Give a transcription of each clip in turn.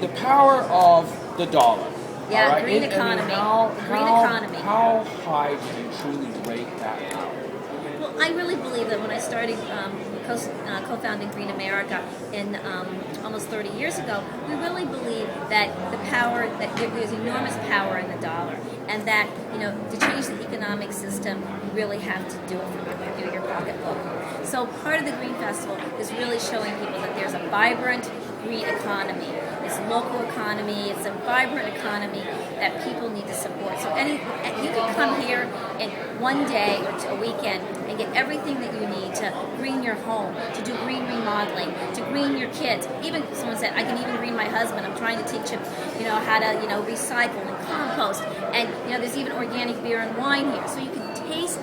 The power of the dollar. Yeah, all right? green And economy. Green economy. How high do you truly rate that power? Well, I really believe that when I started co-founding Green America in almost 30 years ago, we really believe that there's enormous power in the dollar, and that to change the economic system, you really have to do it from your pocketbook. So part of the Green Festival is really showing people that there's a vibrant green economy. It's a local economy. It's a vibrant economy that people need to support. So you can come here in one day or a weekend and get everything that you need to green your home, to do green remodeling, to green your kids. Even someone said, I can even green my husband. I'm trying to teach him, how to, recycle and compost. And, there's even organic beer and wine here. So you can taste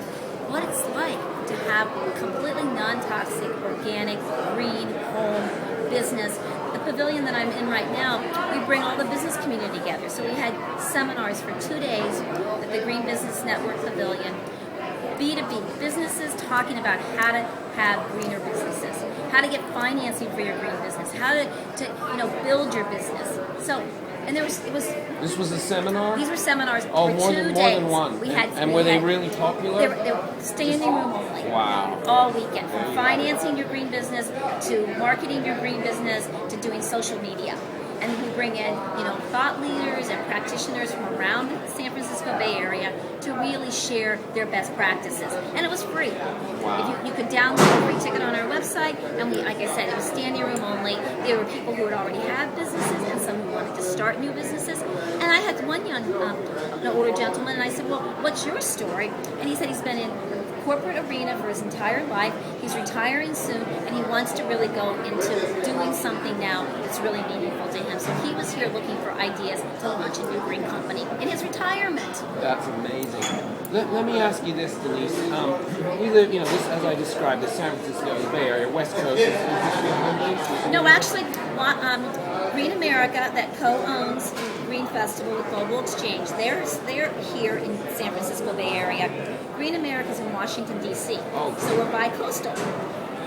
what it's like to have completely non-toxic, organic, green home business. The pavilion that I'm in right now, we bring all the business community together. So we had seminars for 2 days at the Green Business Network Pavilion. B2B, businesses talking about how to have greener businesses, how to get financing for your green business, how to build your business. So, and this was a seminar? These were seminars for more 2 days. More than one. And were they really popular? They were standing room only. Wow. All weekend. From financing your green business to marketing your green business to doing social media. And we bring in, thought leaders and practitioners from around the San Francisco Bay Area to really share their best practices. And it was free. Wow. You could download a free ticket on our website, and like I said, it was standing room only. There were people who had already had businesses and some who wanted to start new businesses. And I had one older gentleman, and I said, well, what's your story? And he said he's been in corporate arena for his entire life. He's retiring soon, and he wants to really go into doing something now that's really meaningful to him. So he was here looking for ideas to launch a new green company in his retirement. That's amazing. Let me ask you this, Denise. We live, this as I described, the San Francisco Bay Area, West Coast. No, actually, Green America, that co-owns Green Festival with Global Exchange, they're here in San Francisco Bay Area. Green America's in Washington, D.C. Oh, so we're bi-coastal.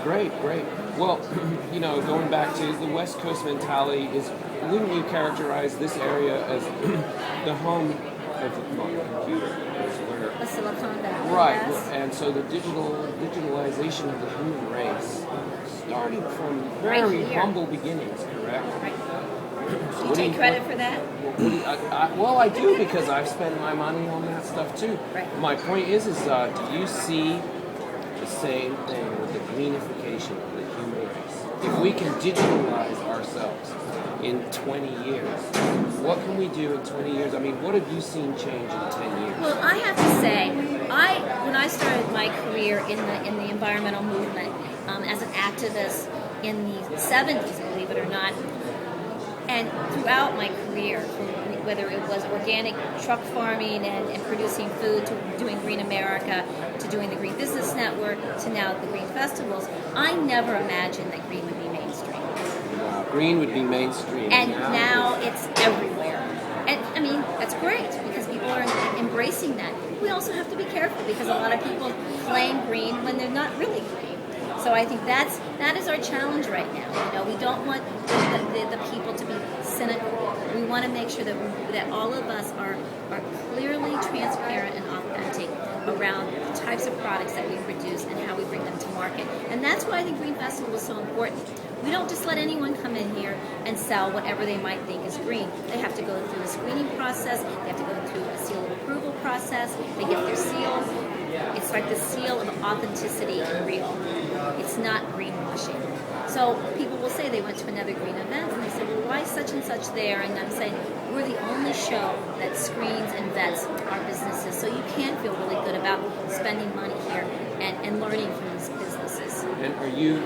Great. Well, going back to the West Coast mentality, wouldn't you characterize this area as the home of the computer? The Silicon Valley. Right, Yes. and so the digitalization of the human race started from very humble beginnings, correct? Right. Do you take credit for that? Well, I do, because I've spent my money on that stuff too. Right. My point is do you see the same thing with the greenification of the human race? If we can digitalize ourselves in 20 years, what can we do in 20 years? I mean, what have you seen change in 10 years? Well, I have to say, when I started my career in the environmental movement as an activist in the 70s, believe it or not, and throughout my career, whether it was organic truck farming and producing food, to doing Green America, to doing the Green Business Network, to now the Green Festivals, I never imagined that green would be mainstream. Wow, green would be mainstream. And now it's everywhere. And I mean, that's great, because people are embracing that. We also have to be careful, because a lot of people claim green when they're not really green. So I think that is our challenge right now. We don't want the people to be cynical. We want to make sure that all of us are clearly transparent and authentic around the types of products that we produce and how we bring them to market. And that's why I think Green Festival is so important. We don't just let anyone come in here and sell whatever they might think is green. They have to go through a screening process. They have to go through a seal of approval process. They get their seal. It's like the seal of authenticity and real. It's not greenwashing. So people will say they went to another green event, and they say, well, why such and such there? And I'm saying, we're the only show that screens and vets our businesses. So you can feel really good about spending money here and learning from these businesses. And you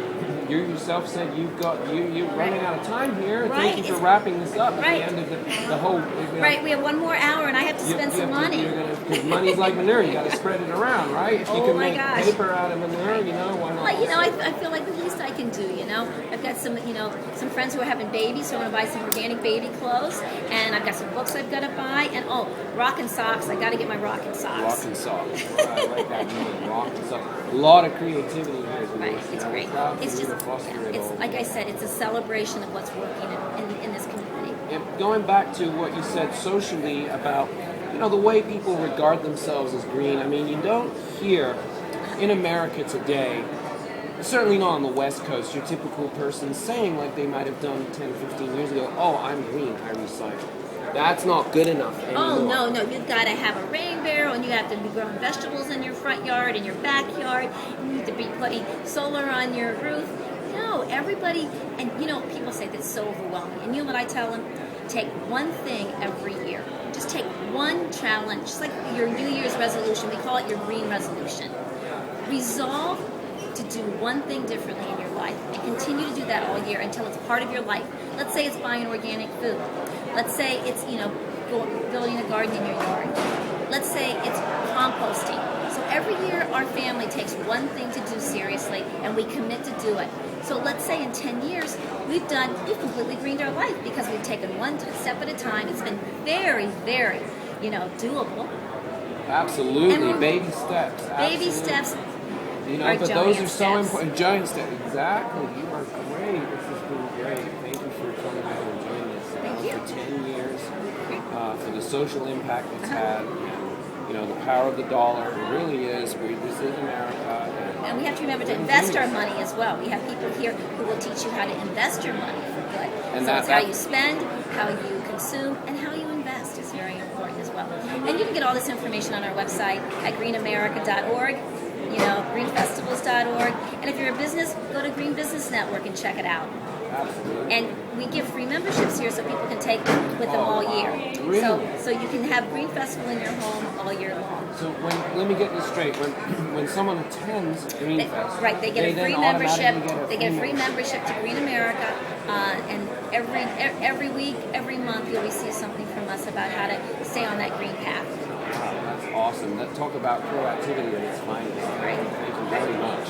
yourself said you're running out of time here. Right. Thank you for wrapping this up Right. at the end of the whole. Right, we have 1 more hour, and I have to spend some money. Because money's like manure, you got to spread it around, right? If you can make paper out of manure, why not? Well, I feel like the least I can do. I've got some friends who are having babies, so I'm going to buy some organic baby clothes, and I've got some books I've got to buy, and rockin' socks. I got to get my rockin' socks. Rockin' socks. I like that name, rockin' socks. A lot of creativity here. Right, it's great. It's just, it's like I said, it's a celebration of what's working in this community. going back to what you said socially about, the way people regard themselves as green. I mean, you don't hear in America today, certainly not on the West Coast, your typical person saying like they might have done 10, 15 years ago, oh, I'm green, I recycle. That's not good enough anymore. Oh, no, you've got to have a rain barrel, and you have to be growing vegetables in your front yard, in your backyard, you need to be putting solar on your roof. No, everybody, and people say that's so overwhelming. And you know what I tell them? Take one thing every year. Just take one challenge, just like your New Year's resolution. We call it your green resolution. Resolve to do one thing differently in your life and continue to do that all year until it's part of your life. Let's say it's buying organic food. Let's say it's, building a garden in your yard. Let's say it's composting. So every year our family takes one thing to do seriously and we commit to do it. So let's say in 10 years we've completely greened our life because we've taken one step at a time. It's been very, very, doable. Absolutely, baby steps. Baby steps. But those are so important. Giant steps. Exactly. You are great. This has been great. Thank you for coming out and joining us. Thank you. For 10 years, for the social impact it's had, and, the power of the dollar. It really is. This is America. And we have to remember to invest our money as well. We have people here who will teach you how to invest your money for good. And so it's how you spend, how you consume, and how you invest is very important as well. And you can get all this information on our website at greenamerica.org. greenfestivals.org. And if you're a business, go to Green Business Network and check it out. Absolutely. And we give free memberships here so people can take them with them all year. Really? So you can have Green Festival in your home all year long. So let me get this straight. When someone attends Green Fest, they get a free membership. They get a free membership to Green America, and every week, every month, you'll receive something from us about how to stay on that green path. Wow, that's awesome. Let's talk about proactivity at its finest. Right. Thank you very much.